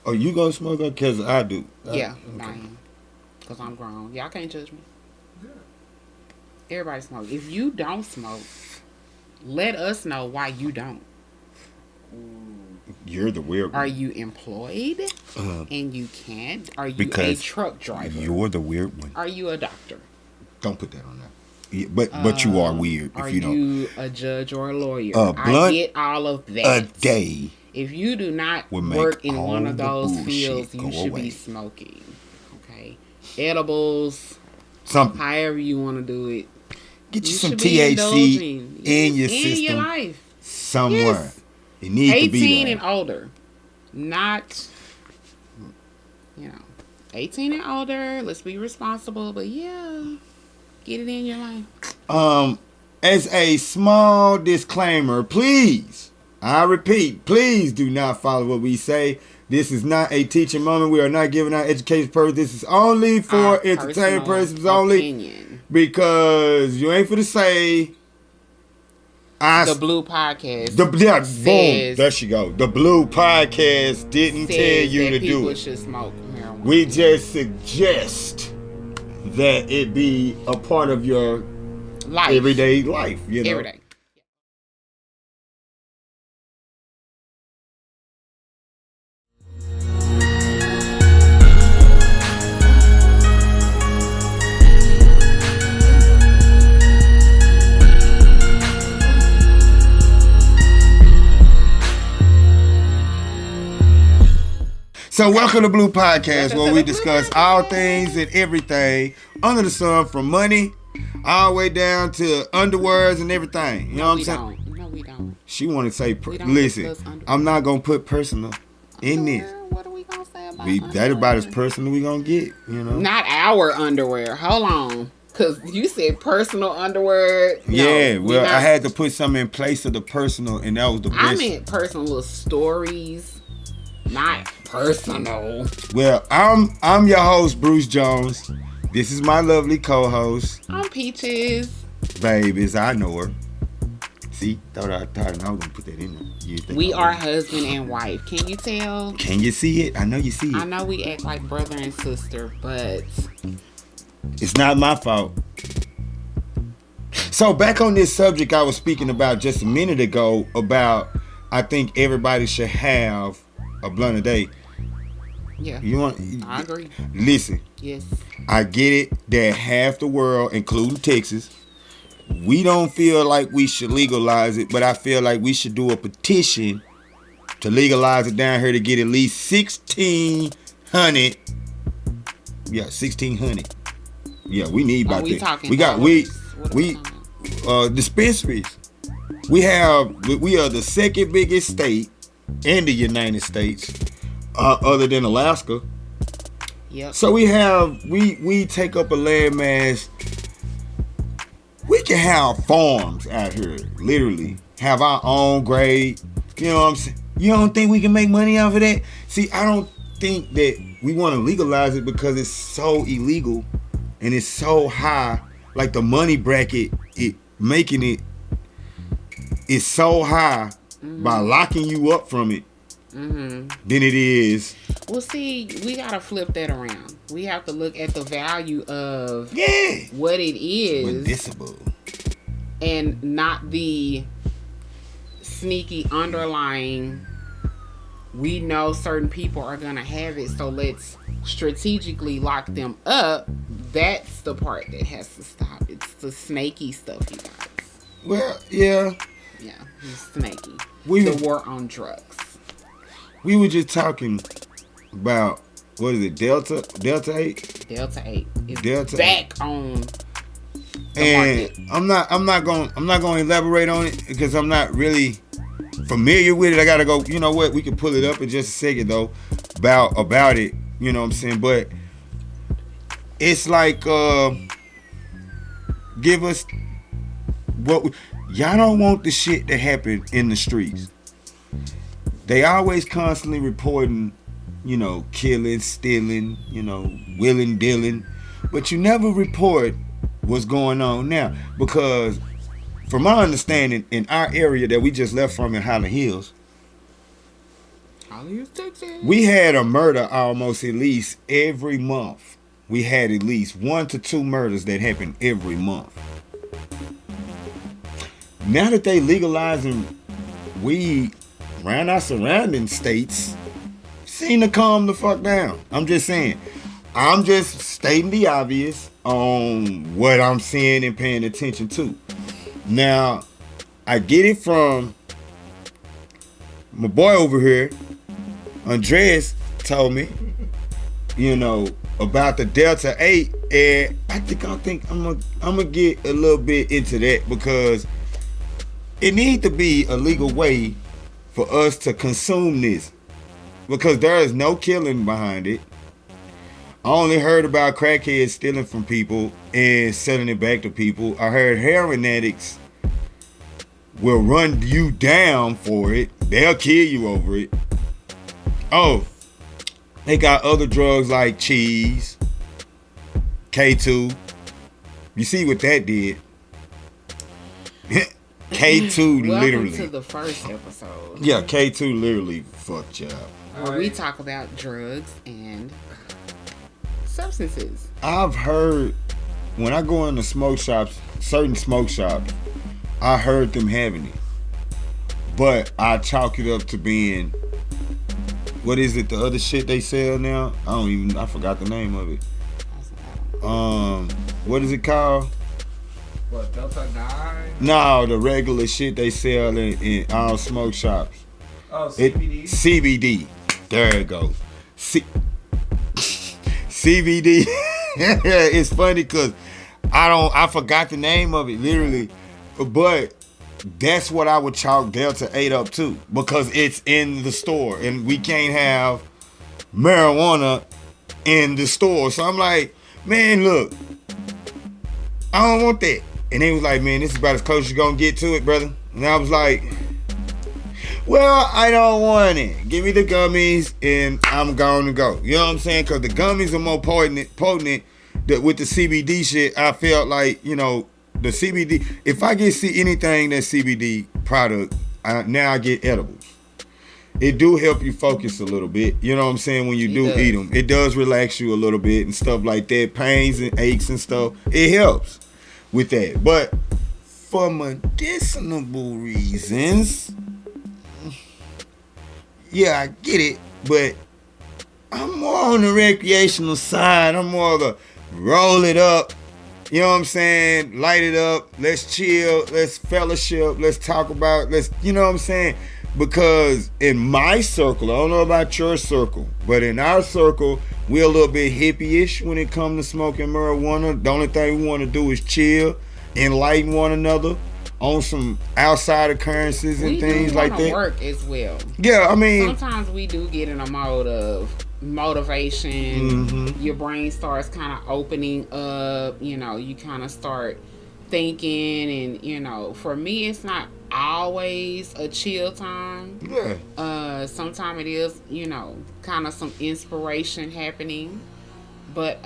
Oh, you gonna smoke? Because I do. Yeah, I am. Because I'm grown. Y'all can't judge me. Everybody smoke. If you don't smoke, let us know why you don't. You're the weird one. Are you employed and you can't? Are you a Because truck driver? You're the weird one. Are you a doctor? Don't put that on there. Yeah, but you are weird if you don't. Are you a judge or a lawyer? Blunt I get all of that. a day. If you do not will make work in all one of the those bullshit fields, you go should away. be smoking. Okay, edibles, Something. however you want to do it. Get you You some should be THC indulging in your in system your life. somewhere. Yes. It needs to be 18 there. and older, not 18 and older. Let's be responsible, but yeah, get it in your life. As a small disclaimer, please, I repeat, please do not follow what we say. This is not a teaching moment. We are not giving out education purpose. This is only for entertainment purposes only. Opinion. Because you ain't for to say the B.L.U.E podcast. Boom. There she go. The B.L.U.E podcast didn't tell you to do people it. should smoke marijuana. We just suggest that it be a part of your life. Everyday life. You know? Every day. So welcome to B.L.U.E podcast, where we discuss all things and everything under the sun, from money all the way down to underwears and everything. You know what I'm saying? No, we don't. She want to say, listen, I'm not gonna put personal in this. What are we gonna say about that about as personal we gonna get, you know? Not our underwear. Hold on. Because you said personal underwear. Yeah, well, I had to put something in place of the personal, and that was the best. I meant personal little stories, not personal. Well, I'm your host, Bruce Jones. This is my lovely co-host. I'm Peaches. Babies, I know her. See, thought I was gonna put that in there. We are husband and wife. Can you tell? Can you see it? I know you see it. I know we act like brother and sister, but it's not my fault. So back on this subject I was speaking about just a minute ago about I think everybody should have a blunt a day. Yeah. I agree. Listen. Yes. I get it that half the world, including Texas, we don't feel like we should legalize it, but I feel like we should do a petition to legalize it down here to get at least 1,600. Yeah, 1,600. Yeah, we need about that. We got dispensaries. We are the second biggest state in the United States, other than Alaska. Yep. So we take up a landmass. We can have farms out here, literally have our own grade. You know what I'm saying? You don't think we can make money off of that? See, I don't think that we want to legalize it because it's so illegal and it's so high. Like the money bracket, making it is so high by locking you up from it than it is. Well, see, we gotta flip that around. We have to look at the value of what it is, medicinal, and not the sneaky underlying. We know certain people are gonna have it, so let's strategically lock them up. That's the part that has to stop. It's the snaky stuff, you guys. Well, yeah. Yeah, it's snaky. The war on drugs. We were just talking about, what is it, Delta 8? Delta 8 is Delta back 8. On the and market. I'm not going to elaborate on it because I'm not really familiar with it. I got to go, you know what, we can pull it up in just a second though about it, you know what I'm saying? But it's like give us what y'all don't want the shit that happened in the streets. They always constantly reporting, you know, killing, stealing, you know, willing, dealing. But you never report what's going on now. Because from my understanding, in our area that we just left from in Highland Hills, Hollywood, Texas. We had a murder almost at least every month. We had at least 1 to 2 murders that happened every month. Now that they legalizing weed around our surrounding states, seem to calm the fuck down. I'm just saying. I'm just stating the obvious on what I'm seeing and paying attention to. Now, I get it from my boy over here, Andreas, told me, about the Delta 8, and I think I'm gonna get a little bit into that because it needs to be a legal way for us to consume this, because there is no killing behind it. I only heard about crackheads stealing from people and selling it back to people. I heard heroin addicts will run you down for it. They'll kill you over it. Oh, they got other drugs like cheese, K2. You see what that did? K2 literally. Welcome to the first episode. Yeah, K2 literally fucked you up. Where we talk about drugs and substances. I've heard when I go into smoke shops, certain smoke shops, I heard them having it. But I chalk it up to being, what is it, the other shit they sell now? I forgot the name of it. What is it called? What, Delta 9? No, the regular shit they sell in all smoke shops. Oh, CBD? CBD. There it goes. CBD. It's funny because I forgot the name of it, literally. But that's what I would chalk Delta 8 up to, because it's in the store and we can't have marijuana in the store. So I'm like, man, look, I don't want that. And they was like, man, this is about as close as you're gonna get to it, brother. And I was like, well, I don't want it. Give me the gummies and I'm going to go. You know what I'm saying? Because the gummies are more potent with the CBD shit. I felt like, the CBD, if I see anything that's CBD product, now I get edibles. It do help you focus a little bit. You know what I'm saying? When you eat them, it does relax you a little bit and stuff like that. Pains and aches and stuff. It helps with that. But for medicinal reasons, yeah, I get it. But I'm more on the recreational side. I'm more of a roll it up. You know what I'm saying? Light it up. Let's chill. Let's fellowship. Let's talk about, you know what I'm saying? Because in my circle, I don't know about your circle, but in our circle, we're a little bit hippie-ish when it comes to smoking marijuana. The only thing we want to do is chill, enlighten one another on some outside occurrences and things like that. Work as well. Yeah, I mean, sometimes we do get in a mode of motivation. Mm-hmm. Your brain starts kind of opening up. You kind of start thinking, and for me, it's not always a chill time. Yeah. Sometimes it is, kind of some inspiration happening, but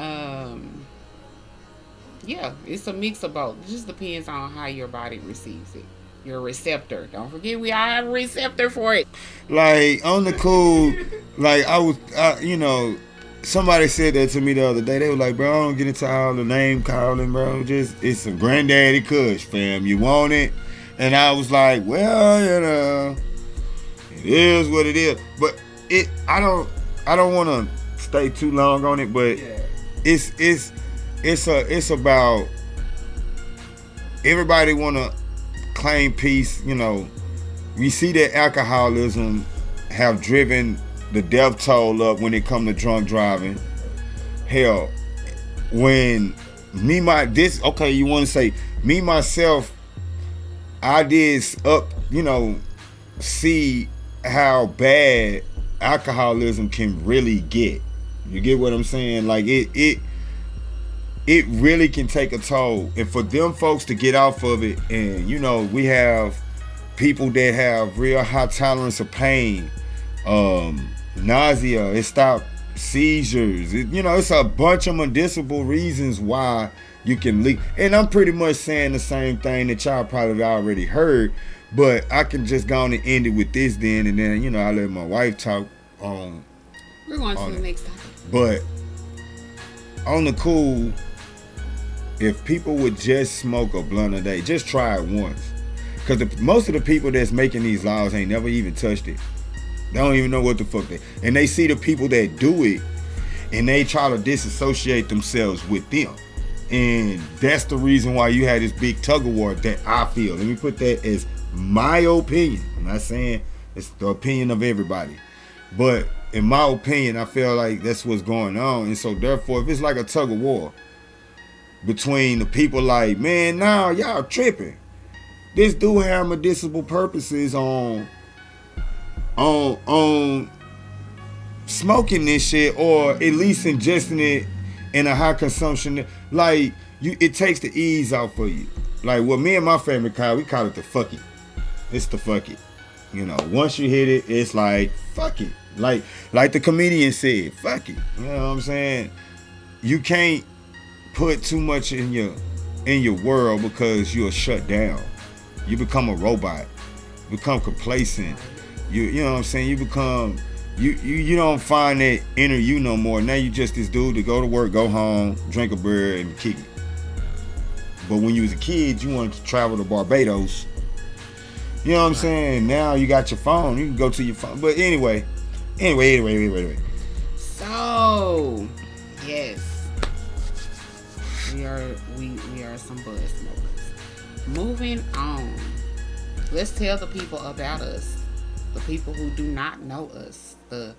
yeah, it's a mix of both. It just depends on how your body receives it. Your receptor. Don't forget, we all have a receptor for it. Like, on the cool, like, somebody said that to me the other day. They were like, bro, I don't get into all the name calling, bro. It's some granddaddy kush, fam. You want it? And I was like, well, it is what it is. But I don't want to stay too long on it, but yeah. It's about everybody want to claim peace. We see that alcoholism have driven the death toll up when it come to drunk driving. Hell, when you want to say me myself, I did see how bad alcoholism can really get. You get what I'm saying? Like it really can take a toll. And for them folks to get off of it, and we have people that have real high tolerance of pain, nausea, it stopped seizures. It's a bunch of medicinal reasons why you can leak. And I'm pretty much saying the same thing that y'all probably already heard, but I can just go on and end it with this then, and then I let my wife talk. on We're going to on the it. next topic. But on the cool, if people would just smoke a blunt a day, just try it once. Because most of the people that's making these laws ain't never even touched it. They don't even know what the fuck they. And they see the people that do it, and they try to disassociate themselves with them. And that's the reason why you had this big tug of war that I feel. Let me put that as my opinion. I'm not saying it's the opinion of everybody. But in my opinion, I feel like that's what's going on. And so therefore, if it's like a tug of war between the people like, man, nah, y'all tripping. This do have medicinal purposes on smoking this shit, or at least ingesting it in a high consumption. Like it takes the ease out for you. Like what me and my family we call it the fuck it. It's the fuck it. You know, once you hit it, it's like fuck it. Like the comedian said, fuck it. You know what I'm saying? You can't put too much in your world because you're shut down. You become a robot. You become complacent. You know what I'm saying? You become you don't find that inner you no more. Now you just this dude to go to work, go home, drink a beer, and kick it. But when you was a kid, you wanted to travel to Barbados. You know what I'm saying? Now you got your phone. You can go to your phone. But anyway. So, yes. We are some buzz smokers. Moving on. Let's tell the people about us. The people who do not know us. The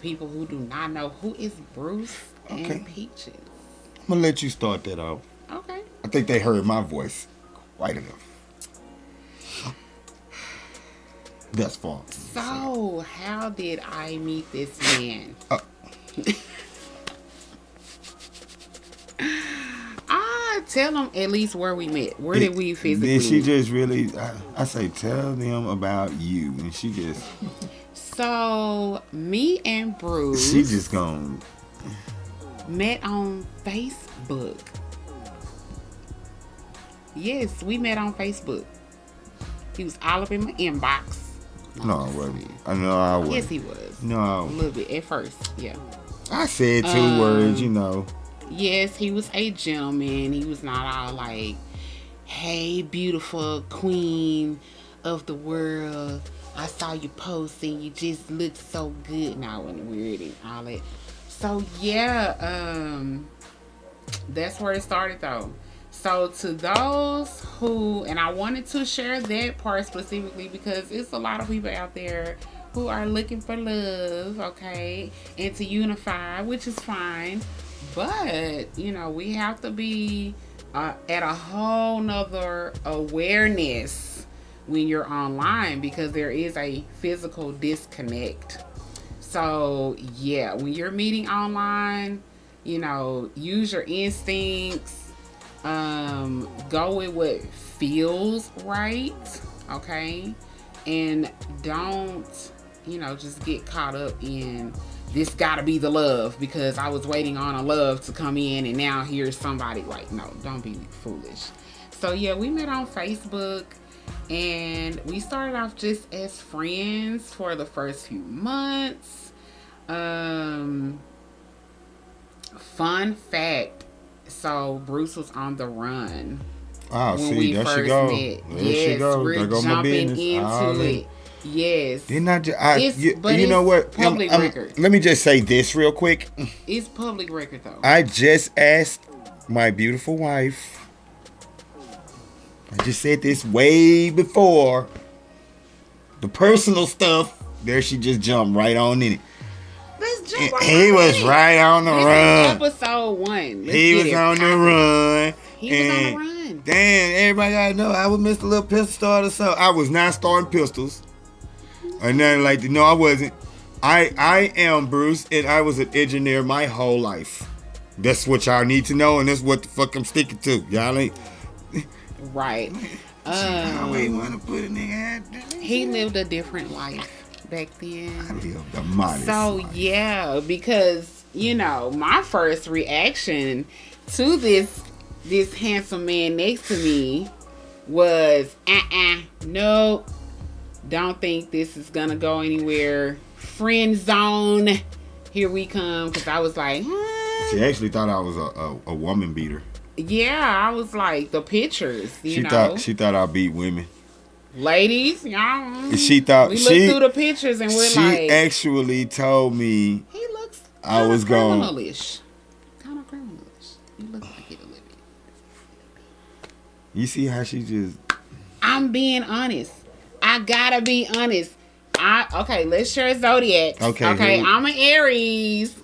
people who do not know who is Bruce and Peaches. I'm gonna let you start that off. Okay. I think they heard my voice quite enough. That's far. So, how did I meet this man? Tell them at least where we met. Where did we physically meet? She meet? just really, I say, tell them about you. And she just... So, me and Bruce... She just gone... met on Facebook. Yes, we met on Facebook. He was all up in my inbox. No, I wasn't. I know I wasn't. Yes, he was. No. A little bit at first, yeah. I said two words, you know. Yes, he was a gentleman. He was not all like, hey, beautiful queen of the world. I saw you posting. You just look so good. Now, when weird and all that. So, yeah, that's where it started, though. So, to those who, and I wanted to share that part specifically because it's a lot of people out there who are looking for love, okay, and to unify, which is fine. But, you know, we have to be at a whole nother awareness when you're online because there is a physical disconnect. So, yeah, when you're meeting online, you know, use your instincts, go with what feels right, okay? And don't, you know, just get caught up in this gotta be the love because I was waiting on a love to come in and now here's somebody. Like, no, don't be foolish. So yeah, we met on Facebook and we started off just as friends for the first few months. Fun fact, so Bruce was on the run. Oh, when see, we there she first go. met. There Yes, she go. we're There go my jumping business. into it. Yes. Didn't I just, But you know what? Public record. Let me just say this real quick. It's public record though. I just asked my beautiful wife. I just said this way before. The personal stuff. There she just jumped right on in it. Let's jump right He was right on the run. Episode 1. He was on the run. He was on the run. Damn, everybody gotta know I was Mr. Little Pistol Starter. So I was not starting pistols. Or nothing like that. No, I wasn't. I am Bruce, and I was an engineer my whole life. That's what y'all need to know, and that's what the fuck I'm sticking to. Y'all ain't. Right. I always want to put a nigga out. He lived a different life back then. I lived a modest life. Yeah, because, you know, my first reaction to this handsome man next to me was, nope. Don't think this is gonna go anywhere friend zone. Here we come. Because I was like, She actually thought I was a woman beater. Yeah, I was like, the pictures, you know. She thought I beat women. Ladies, y'all. She thought we looked through the pictures and we're like. She actually told me he looks I was going. criminalish. Kind of criminalish. He looks like it a little bit. You see how she just. I'm being honest. I gotta be honest. Okay, let's share zodiacs. Okay, I'm an Aries.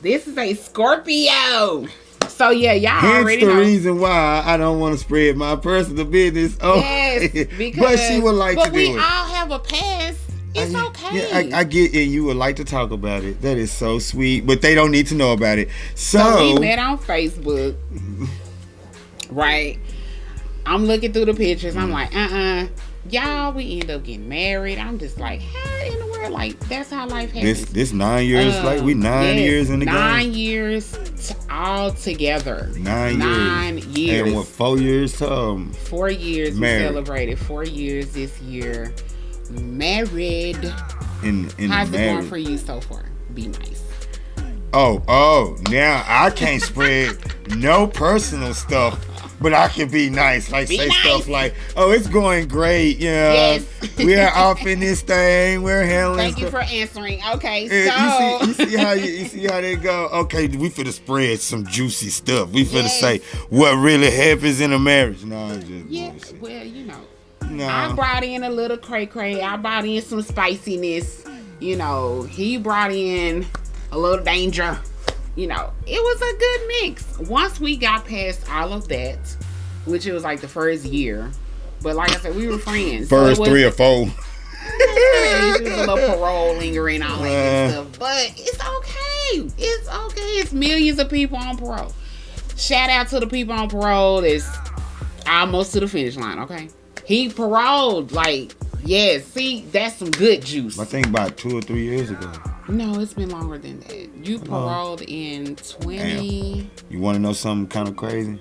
This is a Scorpio. So yeah, y'all already know. Hence the reason why I don't want to spread my personal business. Oh, yes, because but she would like to do it. But we all have a past. It's okay. Yeah, I get it. You would like to talk about it. That is so sweet. But they don't need to know about it. So we met on Facebook. Right. I'm looking through the pictures. I'm like, y'all, we end up getting married. I'm just like, how in the world? Like, that's how life happens. This 9 years, like we 9 years in the game. 9 years all together. 9 years. And what, 4 years to 4 years married. We celebrated 4 years this year. Married. In How's the it going for you so far? Be nice. Oh, now I can't spread no personal stuff. But I can be nice, like say stuff like, "Oh, it's going great, yeah. Yes. We are off in this thing. We're handling." Thank you for answering. Okay, yeah, so you see how they go. Okay, we finna spread some juicy stuff. We finna say what really happens in a marriage. No, it's just bullshit. Well, you know, no. I brought in a little cray. I brought in some spiciness. You know, he brought in a little danger. You know, it was a good mix. Once we got past all of that, which it was like the first year, but like I said, we were friends. First so 3 or 4. It was a little parole lingering on and stuff, but it's okay. It's okay. It's millions of people on parole. Shout out to the people on parole that's almost to the finish line. Okay, he paroled. Like, yes, see, that's some good juice. I think about 2 or 3 years ago. No, it's been longer than that. You paroled in 20... Damn. You want to know something kind of crazy?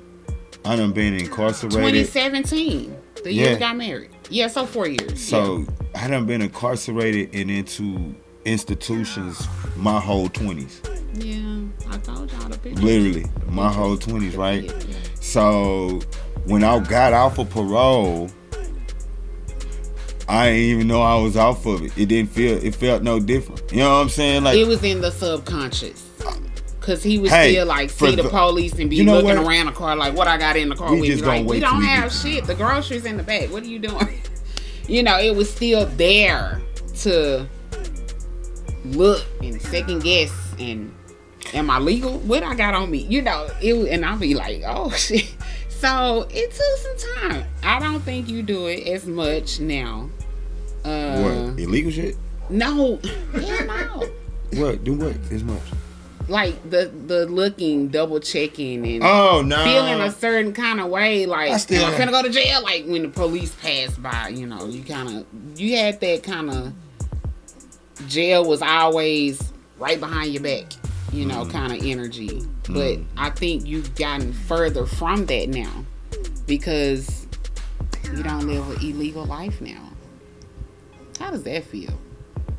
I done been incarcerated. 2017. The year we got married. Yeah, so 4 years. So, I done been incarcerated and into institutions my whole 20s. Yeah, I told y'all the picture. Literally, my whole 20s, right? Yeah. So, when I got off of parole, I didn't even know I was off of it. It felt no different. You know what I'm saying? Like, it was in the subconscious. Cause he would still like see the police and be looking around the car like, what I got in the car with me. Like, we don't have shit. The groceries in the back. What are you doing? You know, it was still there to look and second guess and am I legal? What I got on me? You know, and I'll be like, oh shit. So it took some time. I don't think you do it as much now. What? Illegal shit? No. Hell no. What? Do what as much? Like the looking, double checking, and feeling a certain kind of way. Like, I'm finna go to jail. Like when the police pass by, you know, you had that kind of jail was always right behind your back, you know, kind of energy. But I think you've gotten further from that now because you don't live an illegal life now. How does that feel?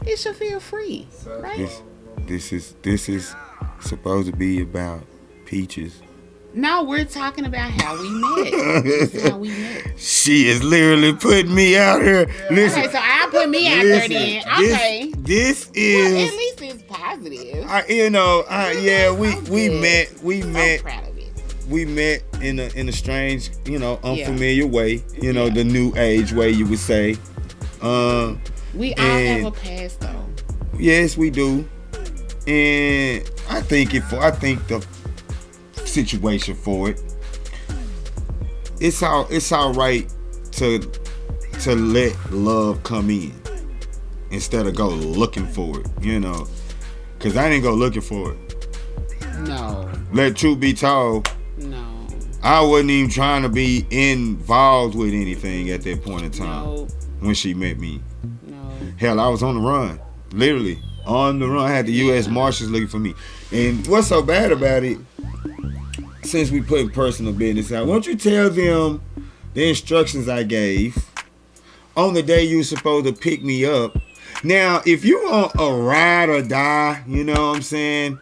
It should feel free, right? This is supposed to be about peaches. No, we're talking about how we met. This is how we met. She is literally putting me out here. Listen, okay, so I'll put me out there then. Okay. This is... Well, at least it's positive. We met. I'm proud of it. We met in a strange, unfamiliar way. The new age way you would say. We all have a past though. Yes, we do. And I think the situation for it, it's all right to let love come in instead of go looking for it, because I didn't go looking for it. No. Let truth be told, no, I wasn't even trying to be involved with anything at that point in time. No. When she met me. No. Hell, I was on the run, literally on the run. I had the U.S. Marshals looking for me. And what's so bad about it, since we put personal business out, won't you tell them the instructions I gave on the day you were supposed to pick me up? Now, if you want a ride or die, you know what I'm saying?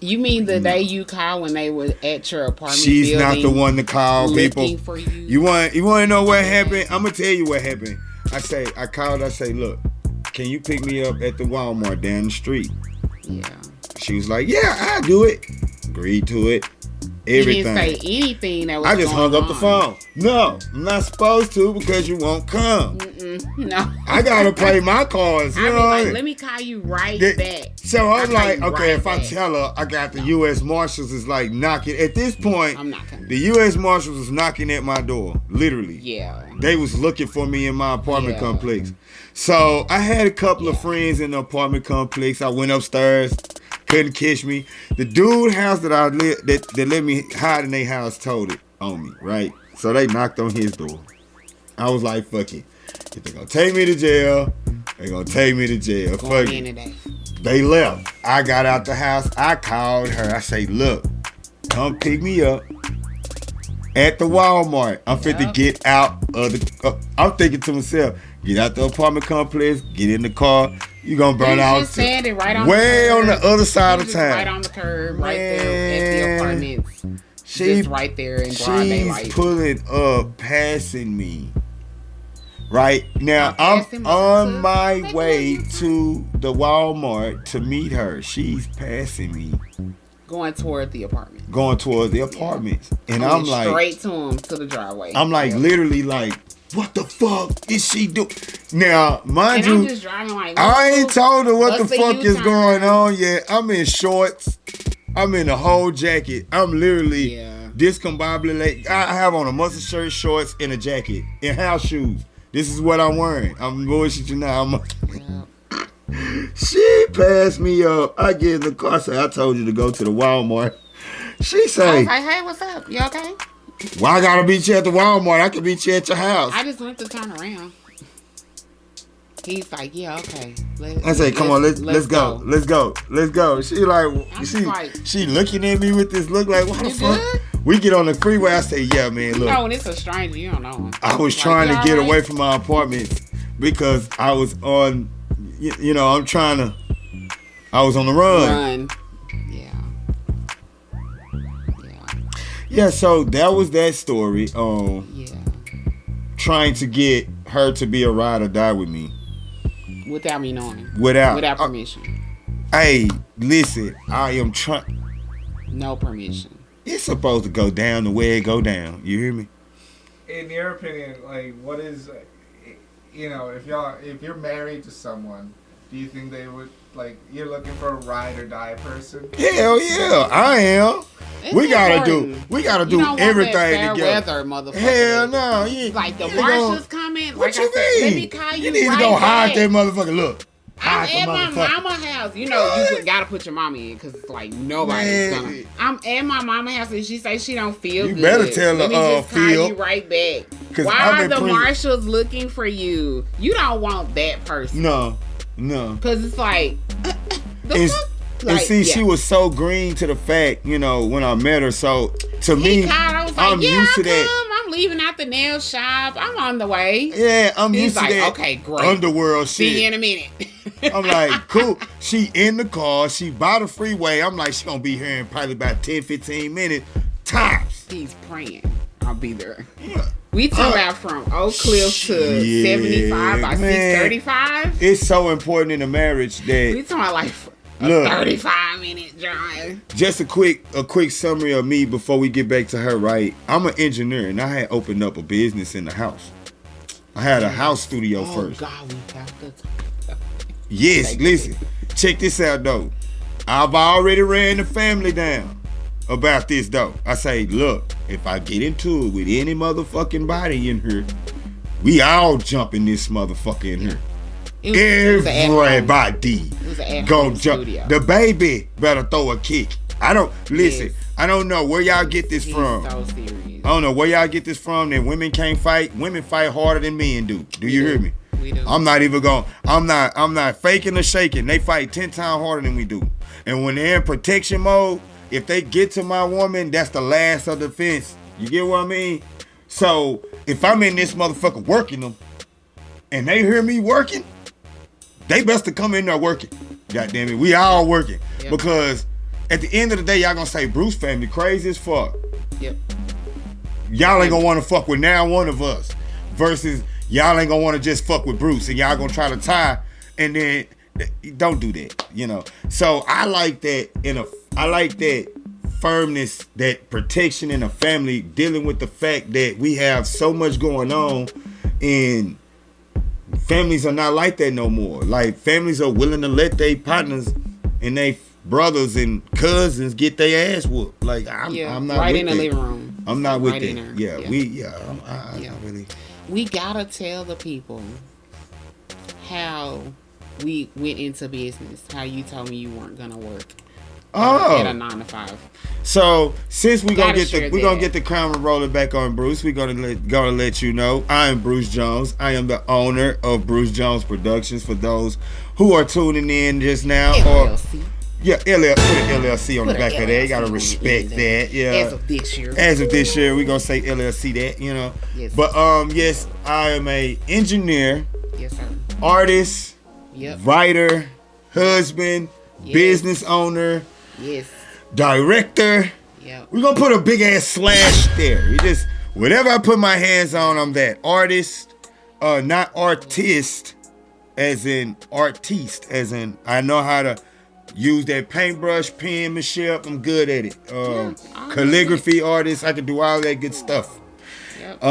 You mean the day you called when they were at your apartment She's not building the one to call people. looking for you? You want to know what happened? I'm gonna tell you what happened. I called. I say, look, can you pick me up at the Walmart down the street? Yeah. She was like, yeah, I'll do it. Agreed to it. Everything. You didn't say anything that was I just hung going up the on. phone. No, I'm not supposed to because you won't come. No. I gotta play my cards. You I know be what I like, mean? let me call you right back. So I'm I'll like, call you okay, right if I back. tell her I got the U.S. Marshals is like knocking. At this point, I'm not coming. the U.S. Marshals was knocking at my door, literally. Yeah. They was looking for me in my apartment Yeah. complex. So I had a couple of friends in the apartment complex. I went upstairs, couldn't catch me. The dude house that I lived that let me hide in their house told it on me, right? So they knocked on his door. I was like, fuck it. If they're gonna take me to jail, they're gonna take me to jail. Going Fuck in it. today. They left. I got out the house. I called her. I say, look, come pick me up at the Walmart. I'm fit to get out of the. I'm thinking to myself, get out the apartment complex, get in the car. You gonna burn out. Just standing right on way the curb. on the other side of Just town. Right on the curb, right there at the apartments. Just right there in broad daylight. She's pulling up, passing me. Right now, I'm I'm passing on my my sister. way to the Walmart to meet her. She's passing me, Going toward the apartment. going toward the apartments, and Going I'm like, straight to him to the driveway. I'm like, literally, like, what the fuck is she doing? Now, mind and I'm you, just driving like. I ain't told her what the What's the fuck is U-turn? going on yet. I'm in shorts. I'm in a whole jacket. I'm literally discombobulated. I have on a mustard shirt, shorts, and a jacket, and house shoes. This is what I'm wearing. I'm bullshit you now. She passed me up. I get in the car, say, I told you to go to the Walmart. She I say, was like, hey, what's up? You okay? well, I gotta meet you at the Walmart. I can meet you at your house. I just went to turn around. He's like, yeah, okay. I say, come on, let's go. Let's go. She like, she looking at me with this look like, what the fuck? Good? We get on the freeway. I say, yeah, man, look. You know, when it's a stranger, you don't know him. I was trying to get away from my apartment because I was on, you know, I was on the run. Yeah. Yeah, so that was that story. Yeah. Trying to get her to be a ride or die with me. Without me knowing. Without permission. Hey, listen, I am trying. No permission. It's supposed to go down the way it go down. You hear me? In your opinion, like, what is, you know, if you're married to someone, do you think they would, like, you're looking for a ride or die person? Hell yeah, I am. We gotta do everything fair together. Weather, motherfucker. Hell no, like the marshals coming. What Like you I said, mean? let me call you. You need right to go hide back. that motherfucker. Look, I'm hide at the my motherfucker. mama house. You know, you gotta put your mama in because like nobody's Man. gonna. I'm at my mama house and she say she don't feel You good. better tell her, Let me just call Phil. you right back. 'Cause Why I'm are in the prison. marshals looking for you? You don't want that person. No. Because it's like. The And, fuck? and Like, see, yeah. she was so green to the fact, you know, when I met her. So to He me, called. I was like, I'm yeah, used to I'll that. come. I'm leaving out the nail shop. I'm on the way. Yeah, I'm He's used like, to that. okay, great. Underworld See you shit. in a minute. I'm like, cool. She in the car. She by the freeway. I'm like, she gonna be here in probably about 10, 15 minutes. Tops. He's praying. I'll be there. Yeah. We talking about from Oak Cliff to Shit, 75 by man. 635. It's so important in a marriage We that talking about like a Look. 35-minute drive. just a quick summary of me before we get back to her, right? I'm an engineer and I had opened up a business in the house. I had a house studio Oh first. God, we got the. Yes, listen. Check this out though. I've already ran the family down about this though. I say, look, if I get into it with any motherfucking body in here, we all jump in this motherfucker in here. It was an at-home. Everybody was an at-home go jump. studio. The baby better throw a kick. I don't listen. Yes. I don't know where y'all get this He's from. so serious. I don't know where y'all get this from. That women can't fight. Women fight harder than men do. Do you hear me? We do. I'm not even going. I'm not faking or shaking. They fight 10 times harder than we do. And when they're in protection mode, if they get to my woman, that's the last of the fence. You get what I mean? So if I'm in this motherfucker working them, and they hear me working, they best to come in there working. God damn it, we all working. Yep. Because at the end of the day, y'all gonna say Bruce family crazy as fuck. Yep. Y'all ain't gonna want to fuck with now one of us, versus y'all ain't gonna want to just fuck with Bruce, and y'all gonna try to tie, and then don't do that, you know. So I like that I like that firmness, that protection in a family, dealing with the fact that we have so much going on, and families are not like that no more. Like, families are willing to let their partners and their brothers and cousins get their ass whooped. Like, I'm not right with in the that. living room. I'm not with right that. in there. I'm not really. We gotta tell the people how we went into business. How you told me you weren't gonna work at a 9 to 5. So since we're gonna Gotta get the camera rolling back on Bruce, we're gonna let you know I am Bruce Jones. I am the owner of Bruce Jones Productions. For those who are tuning in just now, LLC. put an LLC on the back of that. You gotta respect that. Yeah. As of this year, we're gonna say LLC that. You know. Yes. But yes, I am a engineer, Yes, sir. artist, Yep. writer, husband, Yes. business owner, Yes. director. Yep. We're gonna put a big ass slash there. We just, whatever I put my hands on, I'm that. Artist, not artist, as in artiste, as in I know how to use that paintbrush, penmanship. I'm good at it. Calligraphy artist, I can do all that good stuff. Yep.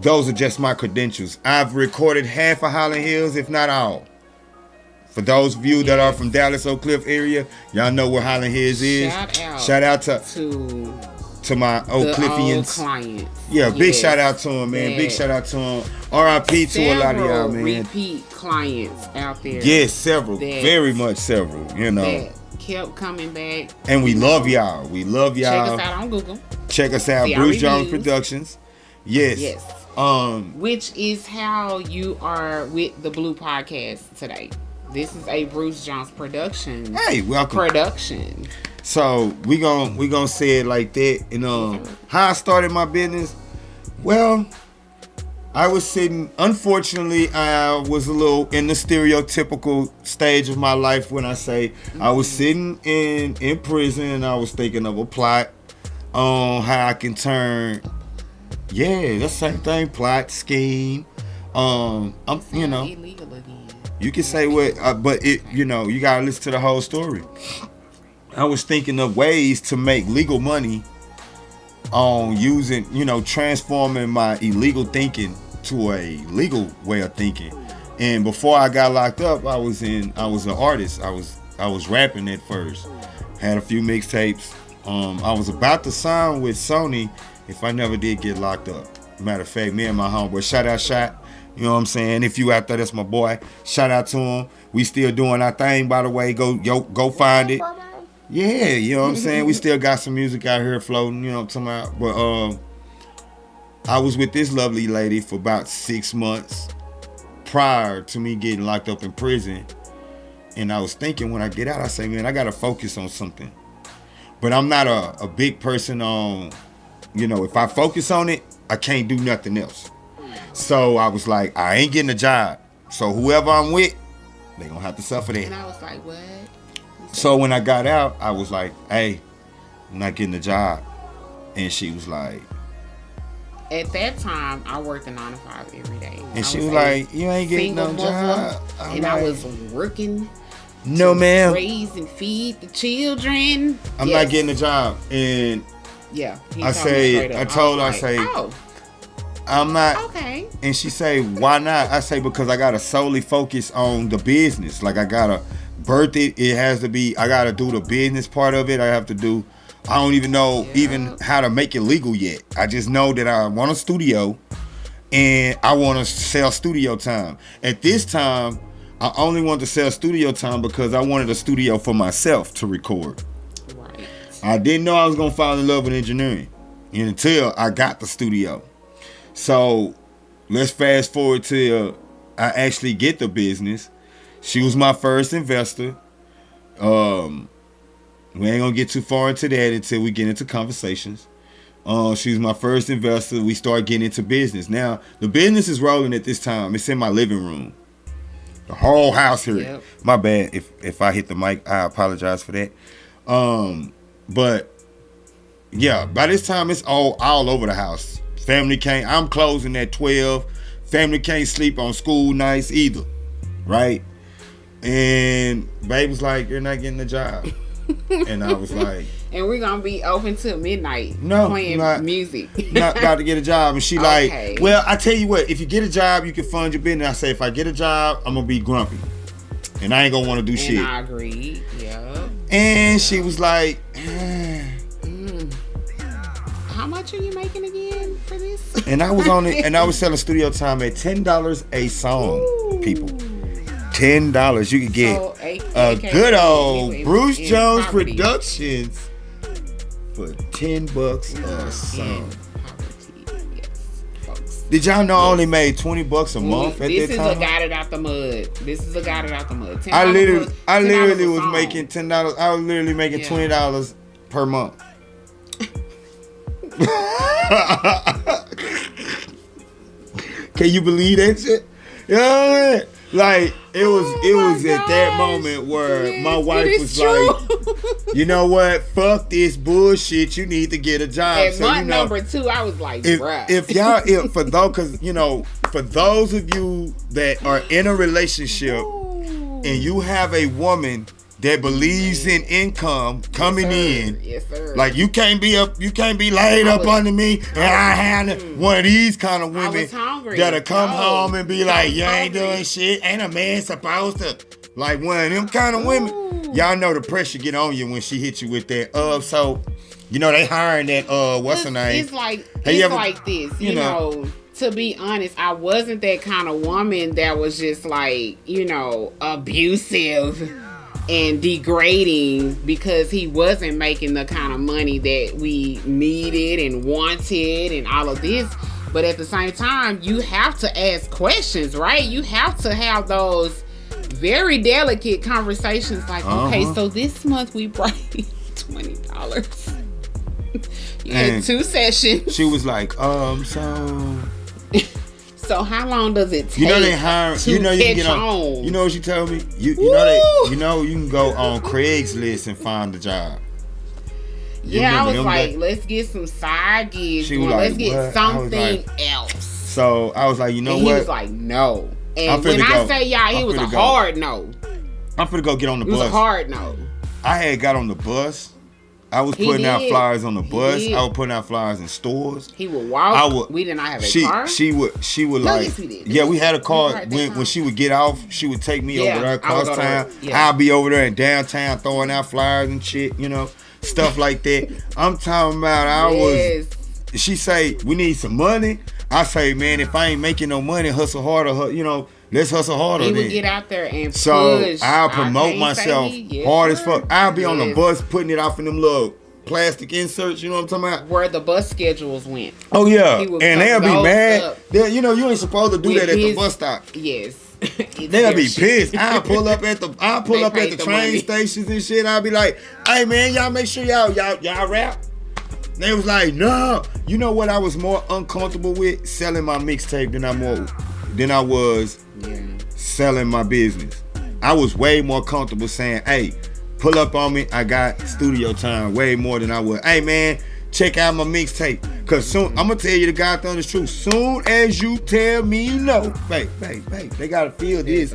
Those are just my credentials. I've recorded half of Highland Hills, if not all. For those of you that are from Dallas Oak Cliff area, y'all know where Highland Hills is. Shout out to my Oak Cliffians. Clients. Yeah, big shout out to them, man. Big shout out to them. R.I.P. to a lot of y'all, man. Repeat clients out there. Yes, several. Very much several, you know. That kept coming back. And we love y'all. We love y'all. Check us out on Google. Check us out, Bruce Jones Productions. Yes. Which is how you are with the B.L.U.E podcast today. This is a Bruce Jones production. Hey, welcome. Production. So we gonna say it like that. And how I started my business. Well, I was sitting. Unfortunately, I was a little in the stereotypical stage of my life when I say I was sitting in prison and I was thinking of a plot on how I can turn. Yeah, that's the same thing. Plot, scheme. I'm illegal again. You can say what, but it, you gotta listen to the whole story. I was thinking of ways to make legal money on using, transforming my illegal thinking to a legal way of thinking. And before I got locked up, I was an artist. I was rapping at first. Had a few mixtapes. I was about to sign with Sony if I never did get locked up. Matter of fact, me and my homeboy, shout out Shot. You know what I'm saying? If you out there, that's my boy. Shout out to him. We still doing our thing, by the way. Go find it. Yeah, you know what I'm saying? We still got some music out here floating, you know what I'm talking about? But I was with this lovely lady for about 6 months prior to me getting locked up in prison. And I was thinking when I get out, I say, man, I got to focus on something. But I'm not a big person on, if I focus on it, I can't do nothing else. So I was like, I ain't getting a job. So whoever I'm with, they gonna have to suffer that. And I was like, what? So when I got out, I was like, hey, I'm not getting a job. And she was like, at that time, I worked a 9 to 5 every day. And she was like, you ain't getting no job. I was working. No, ma'am. Raise and feed the children. I'm not getting a job. And I told her, I'm not. Okay. And she say, why not? I say, because I got to solely focus on the business. Like, I got to birth it. It has to be, I got to do the business part of it. I don't even know even how to make it legal yet. I just know that I want a studio and I want to sell studio time. At this time, I only wanted to sell studio time because I wanted a studio for myself to record. Right. I didn't know I was going to fall in love with engineering until I got the studio. So let's fast forward to I actually get the business. She was my first investor. We ain't gonna get too far into that until we get into conversations. She was my first investor. We started getting into business. Now, the business is rolling at this time. It's in my living room. The whole house here. Yep. My bad. If I hit the mic, I apologize for that. But yeah, by this time it's all over the house. Family can't. I'm closing at 12. Family can't sleep on school nights either, right? And babe was like, "You're not getting a job," and I was like, "And we're gonna be open till midnight, playing music. Not about to get a job." And she like, "Well, I tell you what, if you get a job, you can fund your business." I say, "If I get a job, I'm gonna be grumpy, and I ain't gonna want to do shit." And I agreed. Yeah. And she was like, "How much are you making again for this?" And I was on it, and I was selling studio time at $10 a song. Ooh. People, $10. You could get a good old Bruce Jones Productions for $10 a song. Did y'all know I only made $20 a month at that time? This is a got it out the mud. I literally was making $10. I was literally making $20 per month. Can you believe that shit? You know what I mean? Like it was at that moment where my wife was like, "You know what? Fuck this bullshit. You need to get a job." At month number 2, I was like, "Bruh." For those of you that are in a relationship and you have a woman that believes in income coming in. Yes, sir. Like you can't be laid up under me, and I have one of these kind of women that'll come home and be like, "You ain't doing shit. Ain't a man supposed to?" Like one of them kind of women. Y'all know the pressure get on you when she hit you with that. So, you know they hiring that. What's her name? It's like like this. You know. To be honest, I wasn't that kind of woman that was just like, abusive and degrading because he wasn't making the kind of money that we needed and wanted and all of this. But at the same time, you have to ask questions, right? You have to have those very delicate conversations like, okay, so this month we brought $20. You had 2 sessions. She was like, So how long does it take? You know they hire. You know you can get on. You know what she told me? You know you can go on Craigslist and find a job. I was like, let's get some side gigs. Let's get something else. So I was like, you know what? He was like, no. And when I say y'all, it was a hard no. I'm finna go get on the bus. It was a hard no. I had got on the bus. I was putting out flyers on the bus. I was putting out flyers in stores. He would walk. We did not have a car. She would like. Yes, we did. Yeah, we had a car. When she would get off, she would take me over there across town. I'll be over there in downtown throwing out flyers and shit, stuff like that. I'm talking about she say, we need some money. I say, man, if I ain't making no money, hustle harder, let's hustle harder. He would get out there and push. So I'll promote myself hard as fuck. I'll be on the bus putting it off in them little plastic inserts. You know what I'm talking about? Where the bus schedules went. Oh yeah, and they'll be mad. You ain't supposed to do that at the bus stop. Yes. They'll be pissed. I'll pull up at the train stations and shit. I'll be like, "Hey man, y'all make sure y'all rap." They was like, "No." You know what I was more uncomfortable with? Selling my mixtape than I was selling my business. I was way more comfortable saying, "Hey, pull up on me. I got studio time." Way more than I would. "Hey man, check out my mixtape." Cause soon, I'm gonna tell you the goddamn the truth. Soon as you tell me no, babe, they gotta feel this.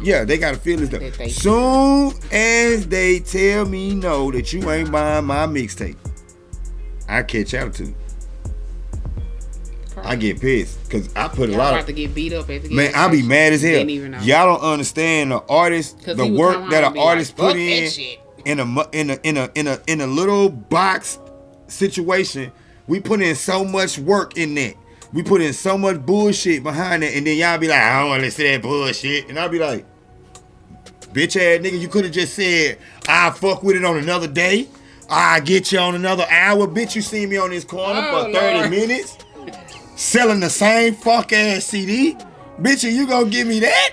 Yeah, they gotta feel this. Soon as they tell me no that you ain't buying my mixtape, I catch attitude. I get pissed because I put a lot of. About to get beat up at the man, I be mad as hell. Y'all don't understand the artist, the work that an artist put in a little box situation. We put in so much work in that. We put in so much bullshit behind it, and then y'all be like, "I don't want to listen to that bullshit," and I'll be like, "Bitch ass nigga, you could have just said I fuck with it on another day. I get you on another hour, bitch. You see me on this corner for 30 minutes." Selling the same fuck ass CD, bitch, and you gonna give me that?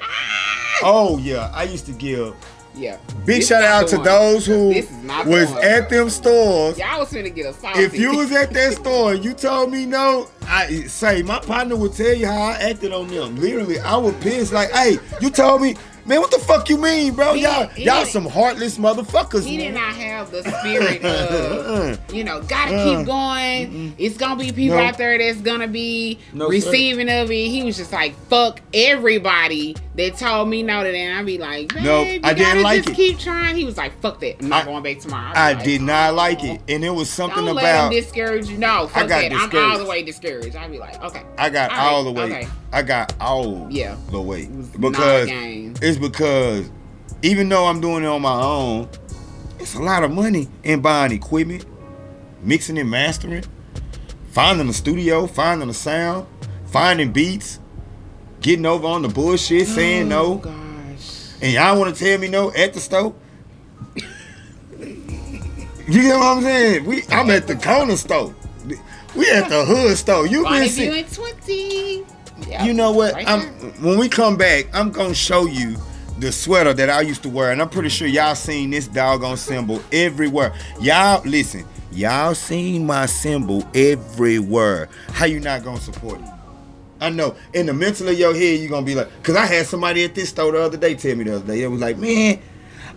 Oh yeah, I used to give Yeah. Big This shout not out the to one. those who This is not the was one. at them stores. Y'all was finna get a saucy. If you was at that store and you told me no, I say my partner would tell you how I acted on them. Literally, I would piss like, hey, you told me, man, what the fuck you mean, bro? Y'all some heartless motherfuckers. He man. did not have the spirit of, gotta keep going. It's gonna be people out there that's gonna be receiving of it. He was just like, fuck everybody that told me no to that. And I'd be like, babe, you I didn't like just it. keep trying. He was like, fuck that. I'm not going back tomorrow. I did not like it. And it was something don't about. Let him discourage you. No, fuck that. Discouraged. I'm all the way discouraged. I'd be like, okay. I got all the way. Okay. I got all the way. Because it's because even though I'm doing it on my own, it's a lot of money in buying equipment, mixing and mastering, finding a studio, finding a sound, finding beats, getting over on the bullshit, saying no. Gosh. And y'all want to tell me no at the store? You get what I'm saying? I'm at the corner store. We at the hood store. You been seeing 20. Yep. You know what? Right When we come back, I'm gonna show you the sweater that I used to wear, and I'm pretty sure y'all seen this doggone symbol everywhere. Y'all listen, y'all seen my symbol everywhere. How you not gonna support it? I know in the mental of your head, you gonna be like, cause I had somebody at this store the other day tell me the other day, it was like, man,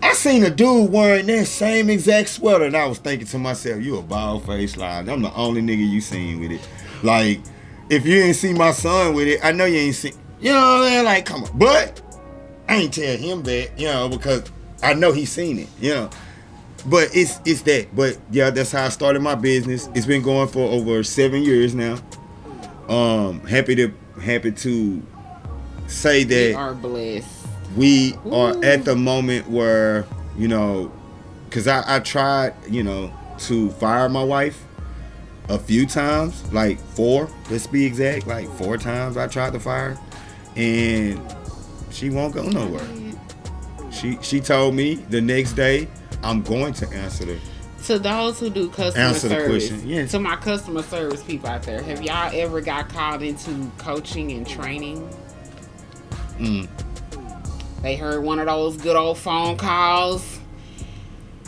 I seen a dude wearing that same exact sweater, and I was thinking to myself, you a bald face line. I'm the only nigga you seen with it. Like, if you ain't see my son with it, I know you ain't seen. You know what I'm saying? Like, come on. But I ain't tell him that, because I know he seen it, But it's that. But yeah, that's how I started my business. It's been going for over 7 years now. Happy to say that we are blessed. We are at the moment where, because I tried, to fire my wife a few times, like 4, let's be exact, like 4 times I tried to fire her, and she won't go nowhere. She told me the next day, I'm going to answer the To those who do customer service, question, yes. To my customer service people out there, have y'all ever got called into coaching and training? They heard one of those good old phone calls,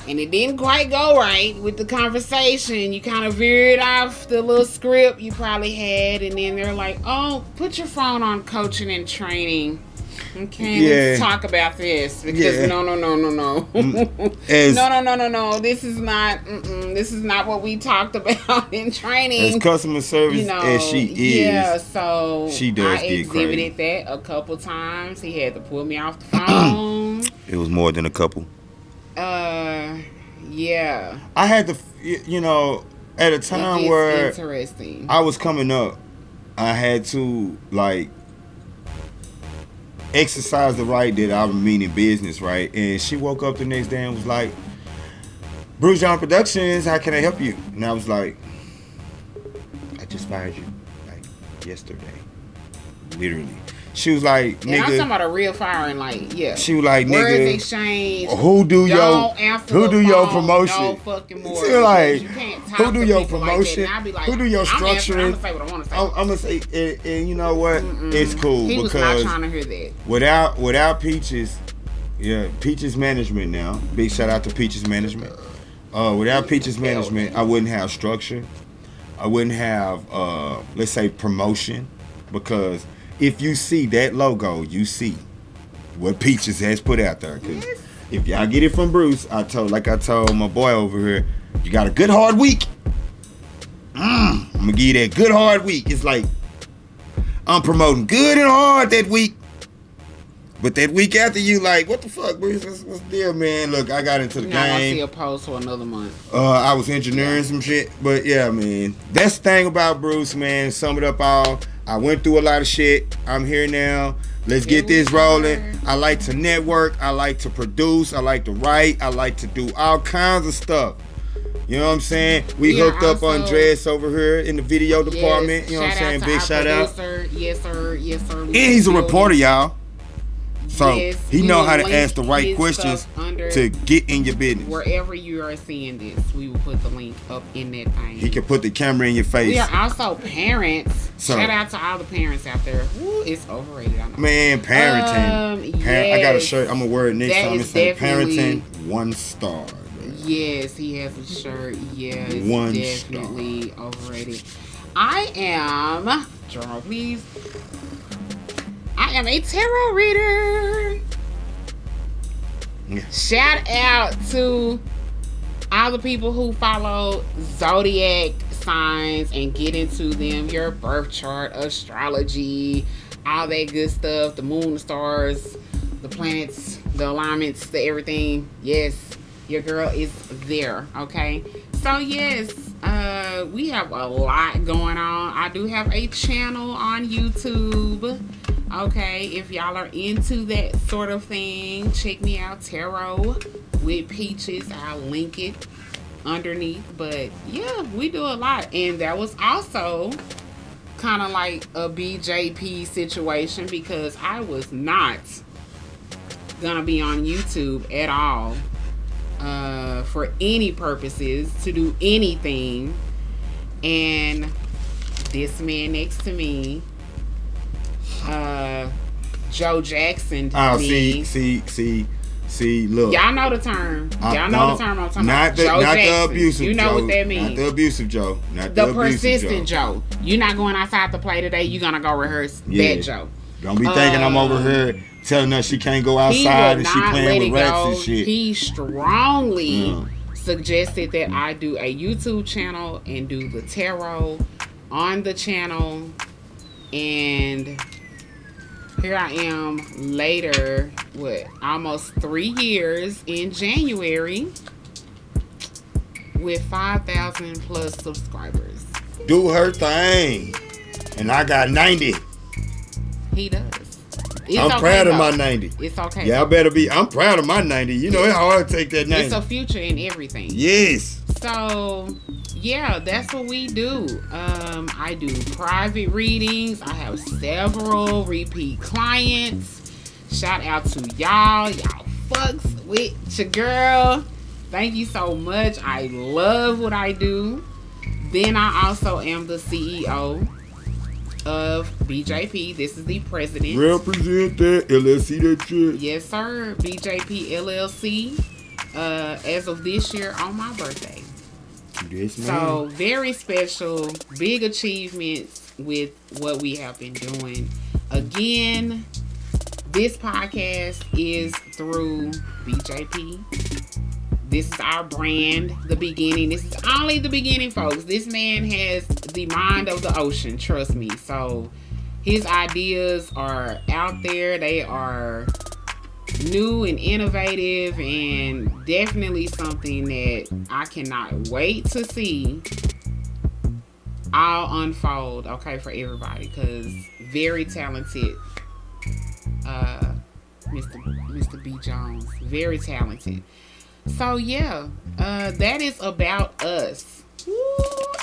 and it didn't quite go right with the conversation. You kind of veered off the little script you probably had, and then they're like, oh, put your phone on coaching and training. Okay, let's talk about this, because no. No. This is not what we talked about in training. As customer service as she is. Yeah, so she does I exhibited that a couple times. He had to pull me off the phone. It was more than a couple. Yeah. I had to, at a time where interesting. I was coming up, I had to exercise the right that I mean in business, right? And she woke up the next day and was like, Bruce John Productions, how can I help you? And I was like, I just fired you yesterday. Literally. She was like, nigga. And I'm talking about a real firing, She was like, nigga. Words exchange. Who do your promotion? No fucking more. She was like, you can't talk who do to your people promotion? Like that. And I be like, who do your structuring? I'm gonna say what I want to say. I'm gonna say, and you know what? It's cool he because was not trying to hear that. Without Peaches, Peaches Management now. Big shout out to Peaches Management. Without Peaches Management, I wouldn't have structure. I wouldn't have, let's say, promotion, because if you see that logo, you see what Peaches has put out there. Cause if y'all get it from Bruce, I told my boy over here, you got a good hard week. I'm gonna give you that good hard week. It's like I'm promoting good and hard that week. But that week after, you like, what the fuck, Bruce? What's the deal, man? Look, I got into the game. I want to see a post for another month. I was engineering some shit. But yeah, man. That's the thing about Bruce, man. Sum it up all. I went through a lot of shit. I'm here now. Let's get this rolling. I like to network. I like to produce. I like to write. I like to do all kinds of stuff. You know what I'm saying? We hooked up on Andres over here in the video department. You know what I'm saying? Big shout out. Yes, sir. And he's a reporter, y'all. So Yes, he we know will how to link ask the right his questions stuff under to get in your business. wherever you are seeing this. We will put the link up in that thing. He can put the camera in your face. We are also parents. So- Shout out to all the parents out there. Ooh, it's overrated. I know. Man, parenting. I got a shirt. I'm gonna wear it next That time. is It say definitely- parenting 1 star. Man. Yes, he has a shirt. Yeah, it's 1 definitely overrated. I am, drum roll please. I am a tarot reader. Yeah. Shout out to all the people who follow zodiac signs and get into them, your birth chart, astrology, all that good stuff, the moon, the stars, the planets, the alignments, the everything. Yes, your girl is there, okay? So yes, we have a lot going on. I do have a channel on YouTube. Okay, if y'all are into that sort of thing, check me out, Tarot with Peaches. I'll link it underneath. But yeah, we do a lot. And that was also kind of like a BJP situation because I was not gonna be on YouTube at all for any purposes to do anything. And this man next to me, Joe Jackson. Oh, me. see, look. Y'all know the term. Y'all know the term I'm talking about. Not the Jackson. abusive You know Joe. what that means. Not the abusive Joe. Not The abusive persistent Joe. You're not going outside to play today. You're gonna go rehearse that Joe. Don't be thinking I'm over here telling her she can't go outside and she playing with rats and shit. He strongly suggested that I do a YouTube channel and do the tarot on the channel. And here I am later, almost 3 years in January with 5,000 plus subscribers. Do her thing. And I got 90. He does. It's I'm okay, proud of though. my 90. It's okay. Yeah, I better be. I'm proud of my 90. You know, it's hard to take that 90. It's a future in everything. Yes. So, yeah, that's what we do. I do private readings. I have several repeat clients. Shout out to y'all. Y'all fucks with your girl. Thank you so much. I love what I do. Then I also am the CEO of BJP. This is the president. Represent that LLC that shit. Yes, sir. BJP LLC. As of this year on my birthday. Yes, So very special, big achievements with what we have been doing. Again, this podcast is through BJP. This is our brand, the beginning. This is only the beginning, folks. This man has the mind of the ocean, trust me. So his ideas are out there. They are new and innovative and definitely something that I cannot wait to see all unfold, okay, for everybody, because very talented Mr. B. Jones, very talented. So yeah, that is about us. Woo,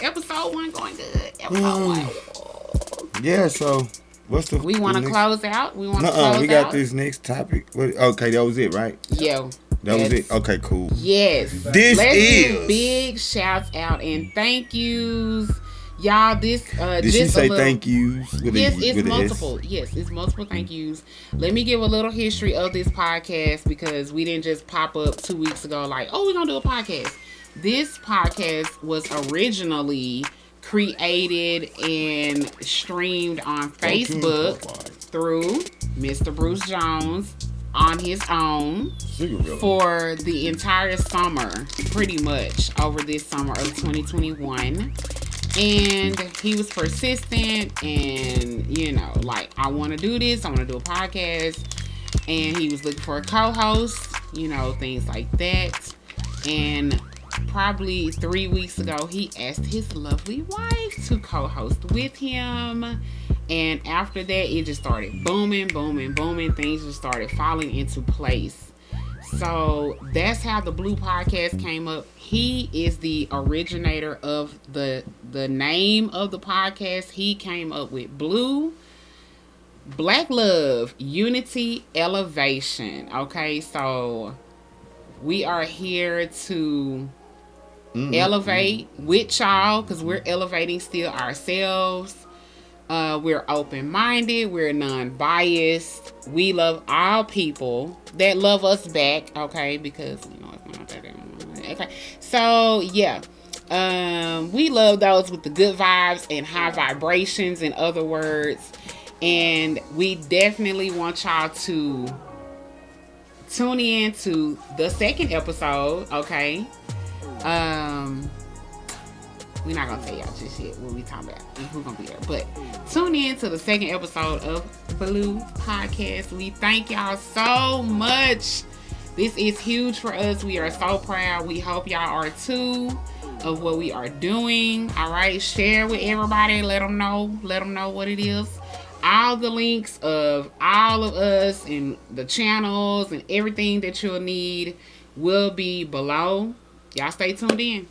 episode 1 going good. Episode 1. Yeah, so what's the... We want to close out? We got out? this next topic. Okay, that was it, right? Yeah. That was it? Okay, cool. Yes. Let's do big shouts out and thank yous. Y'all, Did she say thank yous? Yes, it's multiple. Yes, it's multiple thank yous. Let me give a little history of this podcast because we didn't just pop up 2 weeks ago like, oh, we're going to do a podcast. This podcast was originally created and streamed on Facebook through Mr. Bruce Jones on his own for the entire summer, pretty much over this summer of 2021. And he was persistent and, you know, like, I want to do this. I want to do a podcast. And he was looking for a co-host, you know, things like that. And probably 3 weeks ago, he asked his lovely wife to co-host with him. And after that, it just started booming. Things just started falling into place. So that's how the B.L.U.E podcast came up. He is the originator of the name of the podcast. He came up with B.L.U.E. Black love, unity, elevation. Okay, so we are here to elevate with y'all because we're elevating still ourselves. We're open-minded. We're non-biased. We love all people that love us back. Okay, because it's not that. Okay, so yeah, we love those with the good vibes and high vibrations. In other words, and we definitely want y'all to tune in to the second episode. Okay, we're not gonna tell y'all just yet what we talking about and who's gonna be there. But tune in to the second episode of B.L.U.E podcast. We thank y'all so much. This is huge for us. We are so proud. We hope y'all are too of what we are doing. All right, share with everybody. Let them know what it is. All the links of all of us and the channels and everything that you'll need will be below. Y'all stay tuned in.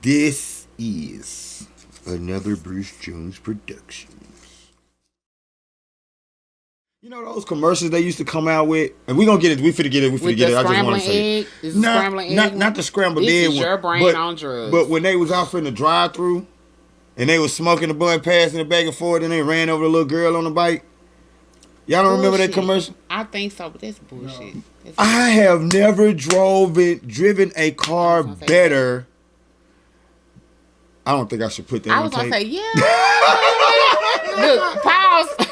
This is another Bruce Jones production. You know those commercials they used to come out with, and we gonna get it. We finna get it. I just want to say, not the scrambled egg one. Your brain on drugs. But when they was out in the drive-through, and they was smoking the blunt, passing it back and forth, and they ran over the little girl on the bike. Y'all don't remember that commercial? I think so, but that's bullshit. No. I have never driven a car better. I don't think I should put that on tape. I was gonna say, yeah. Look, pause.